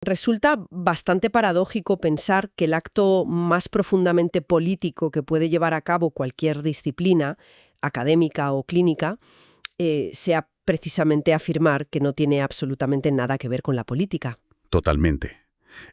Resulta bastante paradójico pensar que el acto más profundamente político que puede llevar a cabo cualquier disciplina, académica o clínica, sea precisamente afirmar que no tiene absolutamente nada que ver con la política. Totalmente.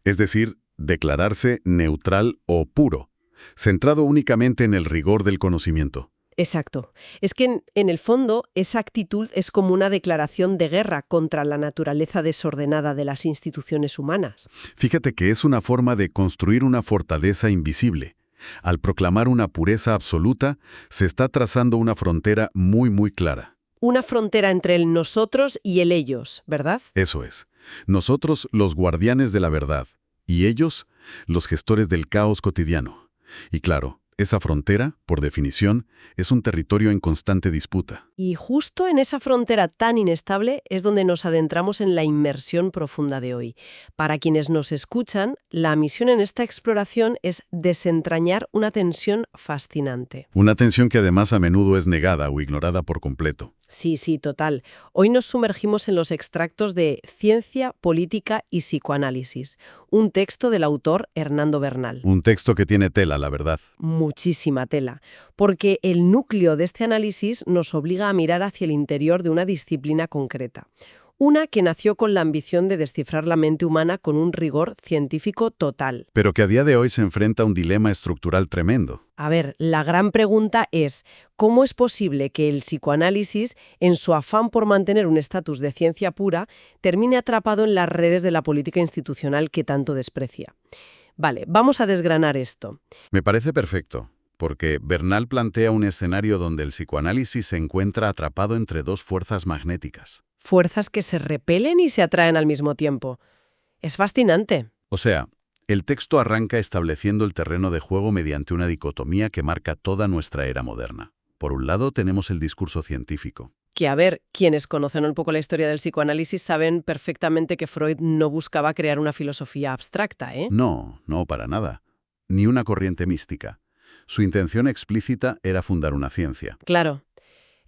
Es decir, declararse neutral o puro, centrado únicamente en el rigor del conocimiento. Exacto. Es que en el fondo esa actitud es como una declaración de guerra contra la naturaleza desordenada de las instituciones humanas. Fíjate que es una forma de construir una fortaleza invisible. Al proclamar una pureza absoluta, se está trazando una frontera muy, muy clara. Una frontera entre el nosotros y el ellos, ¿verdad? Eso es. Nosotros, los guardianes de la verdad, y ellos, los gestores del caos cotidiano. Y claro, esa frontera, por definición, es un territorio en constante disputa. Y justo en esa frontera tan inestable es donde nos adentramos en la inmersión profunda de hoy. Para quienes nos escuchan, la misión en esta exploración es desentrañar una tensión fascinante. Una tensión que además a menudo es negada o ignorada por completo. Sí, sí, total. Hoy nos sumergimos en los extractos de Ciencia, Política y Psicoanálisis, un texto del autor Hernando Bernal. Un texto que tiene tela, la verdad. Muchísima tela, porque el núcleo de este análisis nos obliga a mirar hacia el interior de una disciplina concreta. Una que nació con la ambición de descifrar la mente humana con un rigor científico total. Pero que a día de hoy se enfrenta a un dilema estructural tremendo. A ver, la gran pregunta es, ¿cómo es posible que el psicoanálisis, en su afán por mantener un estatus de ciencia pura, termine atrapado en las redes de la política institucional que tanto desprecia? Vale, vamos a desgranar esto. Me parece perfecto, porque Bernal plantea un escenario donde el psicoanálisis se encuentra atrapado entre dos fuerzas magnéticas. Fuerzas que se repelen y se atraen al mismo tiempo. Es fascinante. O sea, el texto arranca estableciendo el terreno de juego mediante una dicotomía que marca toda nuestra era moderna. Por un lado tenemos el discurso científico. Que, a ver, quienes conocen un poco la historia del psicoanálisis saben perfectamente que Freud no buscaba crear una filosofía abstracta, ¿eh? No, no, para nada. Ni una corriente mística. Su intención explícita era fundar una ciencia. Claro.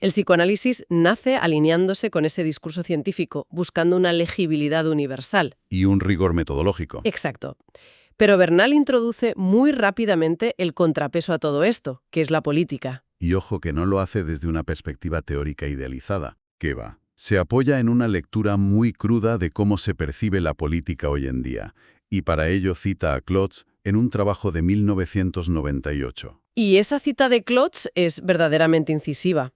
El psicoanálisis nace alineándose con ese discurso científico, buscando una legibilidad universal. Y un rigor metodológico. Exacto. Pero Bernal introduce muy rápidamente el contrapeso a todo esto, que es la política. Y ojo que no lo hace desde una perspectiva teórica idealizada. ¿Qué va? Se apoya en una lectura muy cruda de cómo se percibe la política hoy en día, y para ello cita a Klotz en un trabajo de 1998. Y esa cita de Klotz es verdaderamente incisiva.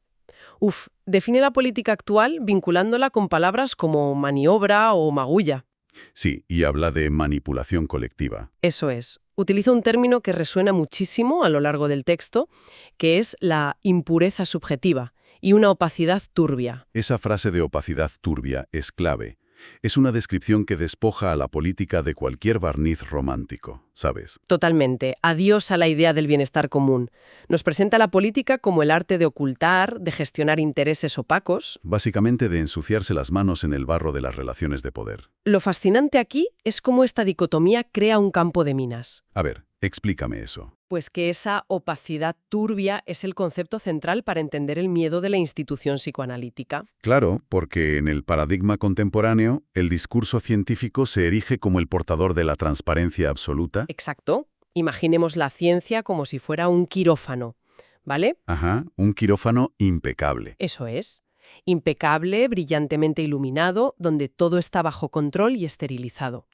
Define la política actual vinculándola con palabras como maniobra o magulla. Sí, y habla de manipulación colectiva. Eso es. Utiliza un término que resuena muchísimo a lo largo del texto, que es la impureza subjetiva y una opacidad turbia. Esa frase de opacidad turbia es clave. Es una descripción que despoja a la política de cualquier barniz romántico, ¿sabes? Totalmente. Adiós a la idea del bienestar común. Nos presenta la política como el arte de ocultar, de gestionar intereses opacos. Básicamente de ensuciarse las manos en el barro de las relaciones de poder. Lo fascinante aquí es cómo esta dicotomía crea un campo de minas. A ver, explícame eso. Pues que esa opacidad turbia es el concepto central para entender el miedo de la institución psicoanalítica. Claro, porque en el paradigma contemporáneo, el discurso científico se erige como el portador de la transparencia absoluta. Exacto. Imaginemos la ciencia como si fuera un quirófano, ¿vale? Ajá, un quirófano impecable. Eso es. Impecable, brillantemente iluminado, donde todo está bajo control y esterilizado.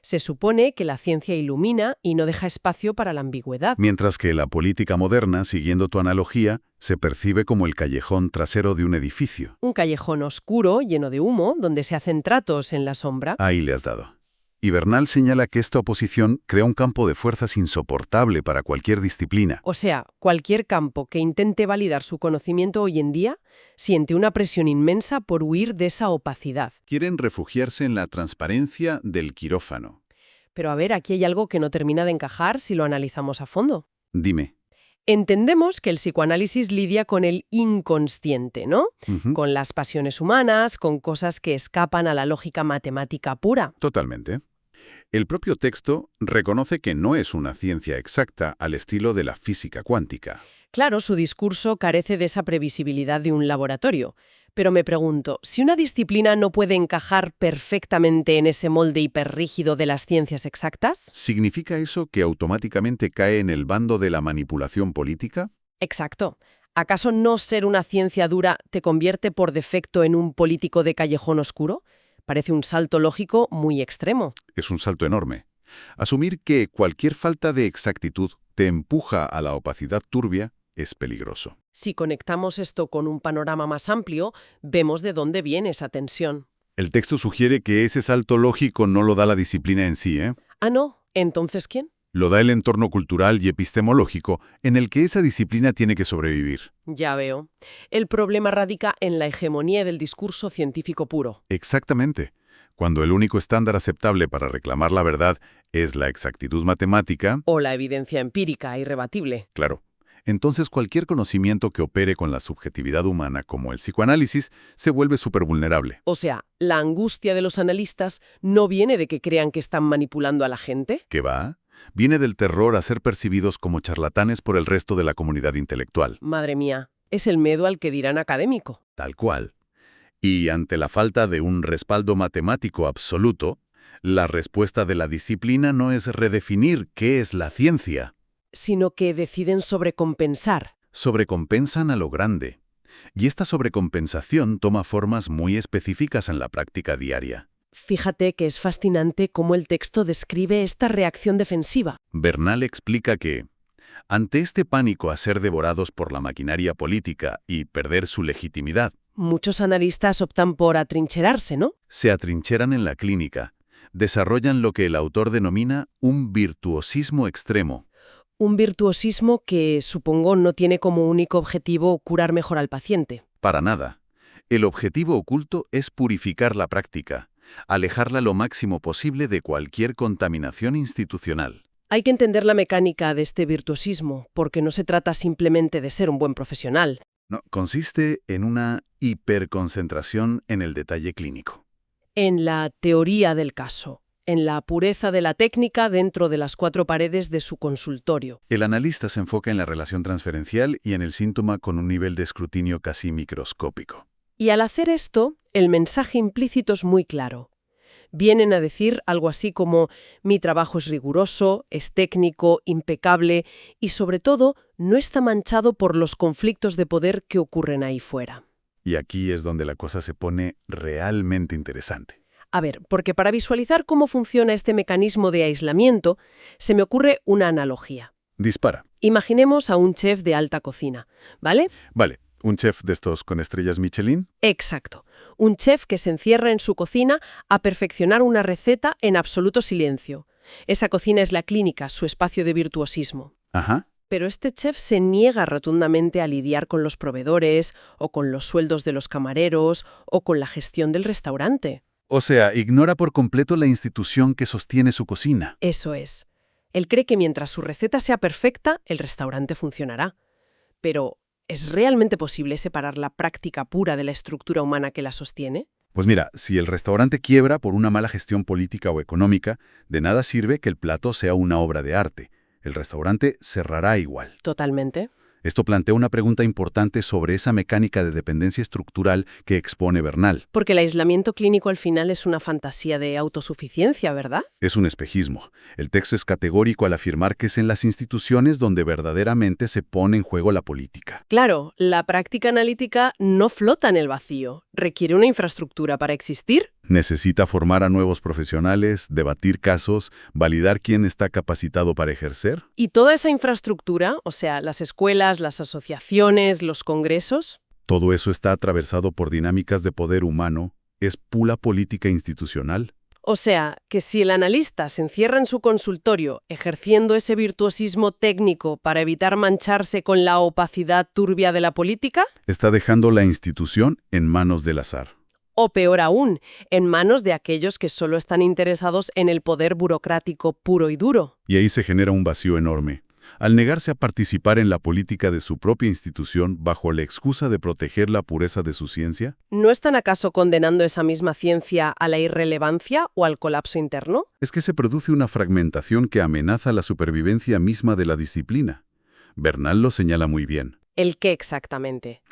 Se supone que la ciencia ilumina y no deja espacio para la ambigüedad. Mientras que la política moderna, siguiendo tu analogía, se percibe como el callejón trasero de un edificio. Un callejón oscuro, lleno de humo, donde se hacen tratos en la sombra. Ahí le has dado. Y Bernal señala que esta oposición crea un campo de fuerzas insoportable para cualquier disciplina. O sea, cualquier campo que intente validar su conocimiento hoy en día siente una presión inmensa por huir de esa opacidad. Quieren refugiarse en la transparencia del quirófano. Pero a ver, aquí hay algo que no termina de encajar si lo analizamos a fondo. Dime. Entendemos que el psicoanálisis lidia con el inconsciente, ¿no? Con las pasiones humanas, con cosas que escapan a la lógica matemática pura. Totalmente. El propio texto reconoce que no es una ciencia exacta al estilo de la física cuántica. Claro, su discurso carece de esa previsibilidad de un laboratorio, Pero me pregunto, si una disciplina no puede encajar perfectamente en ese molde hiperrígido de las ciencias exactas. ¿Significa eso que automáticamente cae en el bando de la manipulación política? Exacto. ¿Acaso no ser una ciencia dura te convierte por defecto en un político de callejón oscuro? Parece un salto lógico muy extremo. Es un salto enorme. Asumir que cualquier falta de exactitud te empuja a la opacidad turbia es peligroso. Si conectamos esto con un panorama más amplio, vemos de dónde viene esa tensión. El texto sugiere que ese salto lógico no lo da la disciplina en sí, ¿eh? Ah, no. ¿Entonces quién? Lo da el entorno cultural y epistemológico en el que esa disciplina tiene que sobrevivir. Ya veo. El problema radica en la hegemonía del discurso científico puro. Exactamente. Cuando el único estándar aceptable para reclamar la verdad es la exactitud matemática, O la evidencia empírica irrebatible. claro, entonces cualquier conocimiento que opere con la subjetividad humana, como el psicoanálisis, se vuelve supervulnerable. O sea, la angustia de los analistas no viene de que crean que están manipulando a la gente. ¿Qué va? Viene del terror a ser percibidos como charlatanes por el resto de la comunidad intelectual. Madre mía, es el miedo al que dirán académico. Tal cual. Y ante la falta de un respaldo matemático absoluto, la respuesta de la disciplina no es redefinir qué es la ciencia. Sino que deciden sobrecompensar. Sobrecompensan a lo grande. Y esta sobrecompensación toma formas muy específicas en la práctica diaria. Fíjate que es fascinante cómo el texto describe esta reacción defensiva. Bernal explica que, ante este pánico a ser devorados por la maquinaria política y perder su legitimidad, Muchos analistas optan por atrincherarse, ¿no? se atrincheran en la clínica, desarrollan lo que el autor denomina un virtuosismo extremo. Un virtuosismo que, supongo, no tiene como único objetivo curar mejor al paciente. Para nada. El objetivo oculto es purificar la práctica, alejarla lo máximo posible de cualquier contaminación institucional. Hay que entender la mecánica de este virtuosismo, porque no se trata simplemente de ser un buen profesional. No, consiste en una hiperconcentración en el detalle clínico. En la teoría del caso, en la pureza de la técnica dentro de las cuatro paredes de su consultorio. El analista se enfoca en la relación transferencial y en el síntoma con un nivel de escrutinio casi microscópico. Y al hacer esto, el mensaje implícito es muy claro. Vienen a decir algo así como: mi trabajo es riguroso, es técnico, impecable y, sobre todo, no está manchado por los conflictos de poder que ocurren ahí fuera. Y aquí es donde la cosa se pone realmente interesante. A ver, porque para visualizar cómo funciona este mecanismo de aislamiento, se me ocurre una analogía. Dispara. Imaginemos a un chef de alta cocina, ¿vale? Vale, un chef de estos con estrellas Michelin. Exacto. Un chef que se encierra en su cocina a perfeccionar una receta en absoluto silencio. Esa cocina es la clínica, su espacio de virtuosismo. Ajá. Pero este chef se niega rotundamente a lidiar con los proveedores, o con los sueldos de los camareros, o con la gestión del restaurante. O sea, ignora por completo la institución que sostiene su cocina. Eso es. Él cree que mientras su receta sea perfecta, el restaurante funcionará. Pero, ¿es realmente posible separar la práctica pura de la estructura humana que la sostiene? Pues mira, si el restaurante quiebra por una mala gestión política o económica, de nada sirve que el plato sea una obra de arte. El restaurante cerrará igual. Totalmente. Esto plantea una pregunta importante sobre esa mecánica de dependencia estructural que expone Bernal. Porque el aislamiento clínico al final es una fantasía de autosuficiencia, ¿verdad? Es un espejismo. El texto es categórico al afirmar que es en las instituciones donde verdaderamente se pone en juego la política. Claro, la práctica analítica no flota en el vacío. Requiere una infraestructura para existir. Necesita formar a nuevos profesionales, debatir casos, validar quién está capacitado para ejercer. Y toda esa infraestructura, o sea, las escuelas, las asociaciones, los congresos. Todo eso está atravesado por dinámicas de poder humano. Es pura política institucional. O sea, que si el analista se encierra en su consultorio ejerciendo ese virtuosismo técnico para evitar mancharse con la opacidad turbia de la política, Está dejando la institución en manos del azar. o peor aún, en manos de aquellos que solo están interesados en el poder burocrático puro y duro. Y ahí se genera un vacío enorme. Al negarse a participar en la política de su propia institución bajo la excusa de proteger la pureza de su ciencia, ¿No están acaso condenando esa misma ciencia a la irrelevancia o al colapso interno? es que se produce una fragmentación que amenaza la supervivencia misma de la disciplina. Bernal lo señala muy bien. ¿El qué exactamente?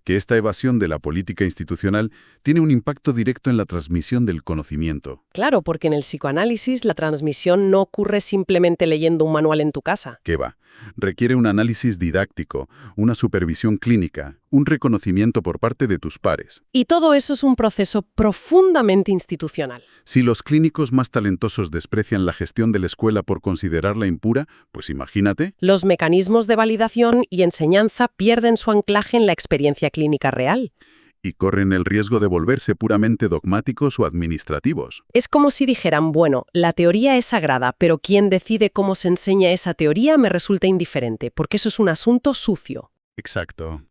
que esta evasión de la política institucional tiene un impacto directo en la transmisión del conocimiento. Claro, porque en el psicoanálisis la transmisión no ocurre simplemente leyendo un manual en tu casa. ¿Qué va? Requiere un análisis didáctico, una supervisión clínica, un reconocimiento por parte de tus pares. Y todo eso es un proceso profundamente institucional. Si los clínicos más talentosos desprecian la gestión de la escuela por considerarla impura, pues imagínate. Los mecanismos de validación y enseñanza pierden su anclaje en la experiencia clínica real. Y corren el riesgo de volverse puramente dogmáticos o administrativos. Es como si dijeran, bueno, la teoría es sagrada, pero quien decide cómo se enseña esa teoría me resulta indiferente, porque eso es un asunto sucio. Exacto.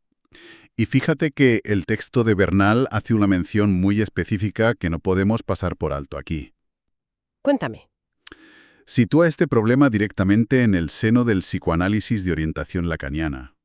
Y fíjate que el texto de Bernal hace una mención muy específica que no podemos pasar por alto aquí. Cuéntame. Sitúa este problema directamente en el seno del psicoanálisis de orientación lacaniana.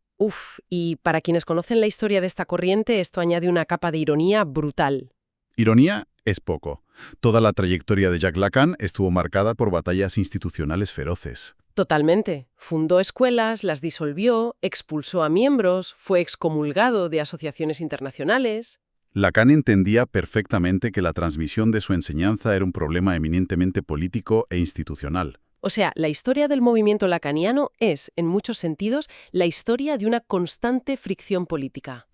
Y para quienes conocen la historia de esta corriente, esto añade una capa de ironía brutal. Ironía es poco. Toda la trayectoria de Jacques Lacan estuvo marcada por batallas institucionales feroces. Totalmente. Fundó escuelas, las disolvió, expulsó a miembros, fue excomulgado de asociaciones internacionales. Lacan entendía perfectamente que la transmisión de su enseñanza era un problema eminentemente político e institucional. O sea, la historia del movimiento lacaniano es, en muchos sentidos, la historia de una constante fricción política.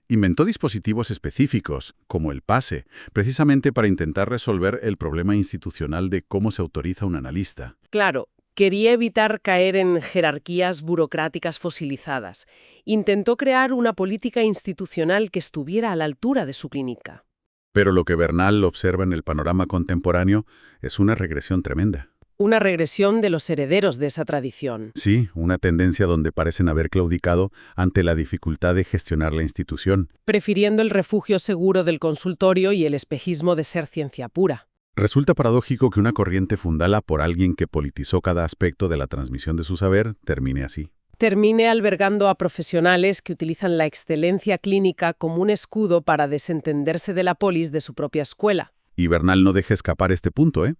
Inventó dispositivos específicos, como el PASE, precisamente para intentar resolver el problema institucional de cómo se autoriza un analista. Claro, quería evitar caer en jerarquías burocráticas fosilizadas. Intentó crear una política institucional que estuviera a la altura de su clínica. Pero lo que Bernal observa en el panorama contemporáneo es una regresión tremenda. Una regresión de los herederos de esa tradición. Sí, una tendencia donde parecen haber claudicado ante la dificultad de gestionar la institución. Prefiriendo el refugio seguro del consultorio y el espejismo de ser ciencia pura. Resulta paradójico que una corriente fundada por alguien que politizó cada aspecto de la transmisión de su saber termine así. Termine albergando a profesionales que utilizan la excelencia clínica como un escudo para desentenderse de la polis de su propia escuela. Y Bernal no deja escapar este punto, ¿eh?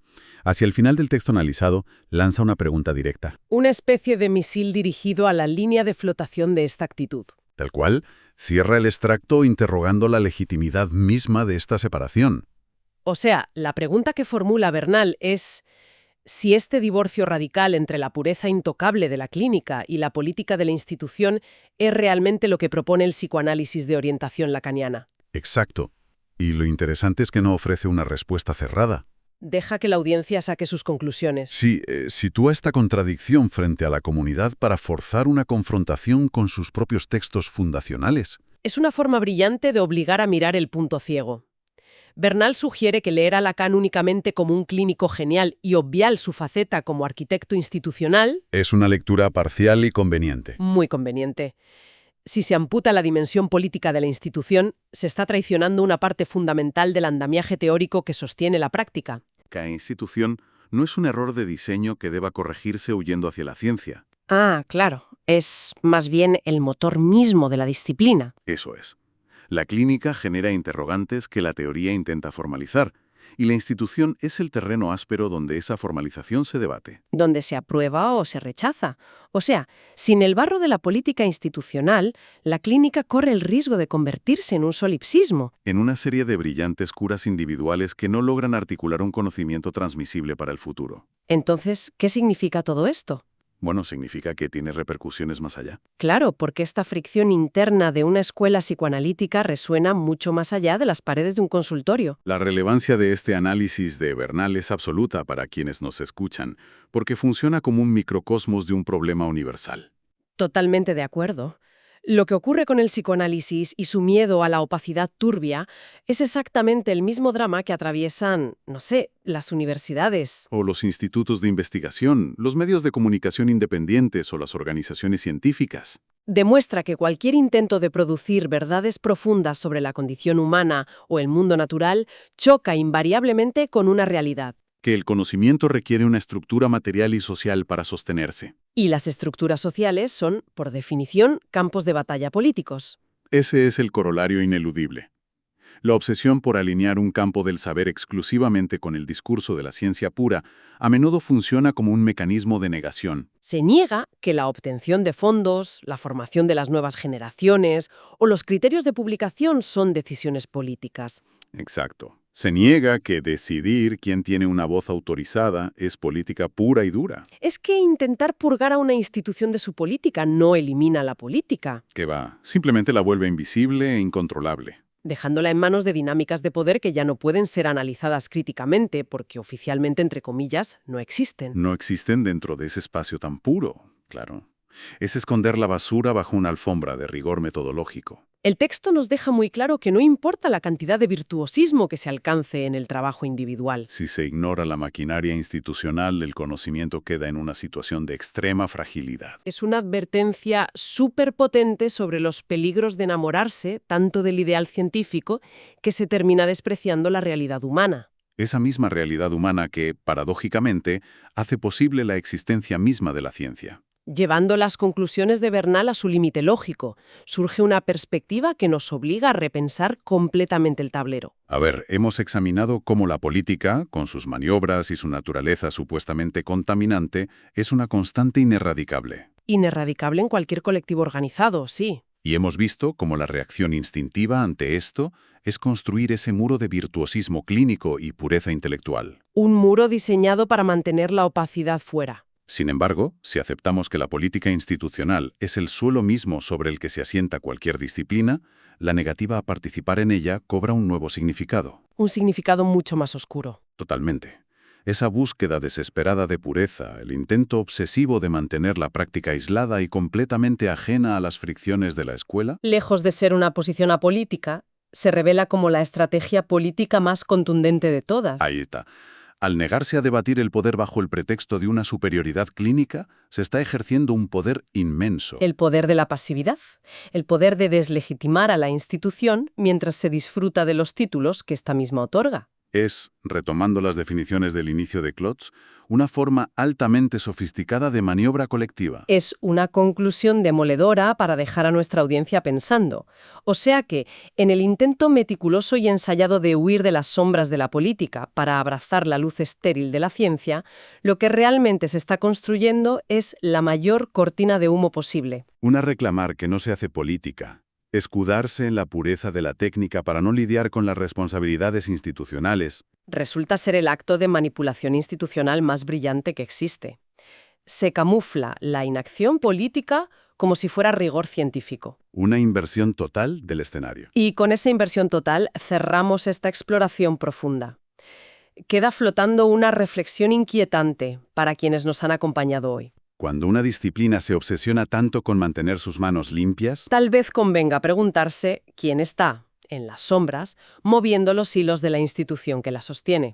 Hacia el final del texto analizado, lanza una pregunta directa. Una especie de misil dirigido a la línea de flotación de esta actitud. Tal cual, cierra el extracto interrogando la legitimidad misma de esta separación. O sea, la pregunta que formula Bernal es si este divorcio radical entre la pureza intocable de la clínica y la política de la institución es realmente lo que propone el psicoanálisis de orientación lacaniana. Exacto. Y lo interesante es que no ofrece una respuesta cerrada. Deja que la audiencia saque sus conclusiones. Sí, sitúa esta contradicción frente a la comunidad para forzar una confrontación con sus propios textos fundacionales. Es una forma brillante de obligar a mirar el punto ciego. Bernal sugiere que leer a Lacan únicamente como un clínico genial y obviar su faceta como arquitecto institucional es una lectura parcial y conveniente. Muy conveniente. Si se amputa la dimensión política de la institución, se está traicionando una parte fundamental del andamiaje teórico que sostiene la práctica. Cada institución no es un error de diseño que deba corregirse huyendo hacia la ciencia. Claro. Es más bien el motor mismo de la disciplina. Eso es. La clínica genera interrogantes que la teoría intenta formalizar, y la institución es el terreno áspero donde esa formalización se debate. Donde se aprueba o se rechaza. O sea, sin el barro de la política institucional, la clínica corre el riesgo de convertirse en un solipsismo. En una serie de brillantes curas individuales que no logran articular un conocimiento transmisible para el futuro. Entonces, ¿qué significa todo esto? Bueno, significa que tiene repercusiones más allá. Claro, porque esta fricción interna de una escuela psicoanalítica resuena mucho más allá de las paredes de un consultorio. La relevancia de este análisis de Bernal es absoluta para quienes nos escuchan, porque funciona como un microcosmos de un problema universal. Totalmente de acuerdo. Lo que ocurre con el psicoanálisis y su miedo a la opacidad turbia es exactamente el mismo drama que atraviesan, no sé, las universidades. O los institutos de investigación, los medios de comunicación independientes o las organizaciones científicas. Demuestra que cualquier intento de producir verdades profundas sobre la condición humana o el mundo natural choca invariablemente con una realidad. Que el conocimiento requiere una estructura material y social para sostenerse. Y las estructuras sociales son, por definición, campos de batalla políticos. Ese es el corolario ineludible. La obsesión por alinear un campo del saber exclusivamente con el discurso de la ciencia pura a menudo funciona como un mecanismo de negación. Se niega que la obtención de fondos, la formación de las nuevas generaciones o los criterios de publicación son decisiones políticas. Exacto. Se niega que decidir quién tiene una voz autorizada es política pura y dura. Es que intentar purgar a una institución de su política no elimina la política, Que va, simplemente la vuelve invisible e incontrolable. dejándola en manos de dinámicas de poder que ya no pueden ser analizadas críticamente porque oficialmente, entre comillas, no existen. No existen dentro de ese espacio tan puro, claro. Es esconder la basura bajo una alfombra de rigor metodológico. El texto nos deja muy claro que no importa la cantidad de virtuosismo que se alcance en el trabajo individual. Si se ignora la maquinaria institucional, el conocimiento queda en una situación de extrema fragilidad. Es una advertencia súper potente sobre los peligros de enamorarse tanto del ideal científico que se termina despreciando la realidad humana. Esa misma realidad humana que, paradójicamente, hace posible la existencia misma de la ciencia. Llevando las conclusiones de Bernal a su límite lógico, surge una perspectiva que nos obliga a repensar completamente el tablero. A ver, hemos examinado cómo la política, con sus maniobras y su naturaleza supuestamente contaminante, es una constante ineradicable. Ineradicable en cualquier colectivo organizado, sí. Y hemos visto cómo la reacción instintiva ante esto es construir ese muro de virtuosismo clínico y pureza intelectual. Un muro diseñado para mantener la opacidad fuera. Sin embargo, si aceptamos que la política institucional es el suelo mismo sobre el que se asienta cualquier disciplina, la negativa a participar en ella cobra un nuevo significado. Un significado mucho más oscuro. Totalmente. Esa búsqueda desesperada de pureza, el intento obsesivo de mantener la práctica aislada y completamente ajena a las fricciones de la escuela, Lejos de ser una posición apolítica, se revela como la estrategia política más contundente de todas. ahí está. Al negarse a debatir el poder bajo el pretexto de una superioridad clínica, se está ejerciendo un poder inmenso. El poder de la pasividad, el poder de deslegitimar a la institución mientras se disfruta de los títulos que esta misma otorga. Es, retomando las definiciones del inicio de Klotz, una forma altamente sofisticada de maniobra colectiva. Es una conclusión demoledora para dejar a nuestra audiencia pensando. O sea que, en el intento meticuloso y ensayado de huir de las sombras de la política para abrazar la luz estéril de la ciencia, lo que realmente se está construyendo es la mayor cortina de humo posible. Una reclamar que no se hace política. Escudarse en la pureza de la técnica para no lidiar con las responsabilidades institucionales. Resulta ser el acto de manipulación institucional más brillante que existe. Se camufla la inacción política como si fuera rigor científico. Una inversión total del escenario. Y con esa inversión total cerramos esta exploración profunda. Queda flotando una reflexión inquietante para quienes nos han acompañado hoy. Cuando una disciplina se obsesiona tanto con mantener sus manos limpias, Tal vez convenga preguntarse quién está, en las sombras, moviendo los hilos de la institución que la sostiene.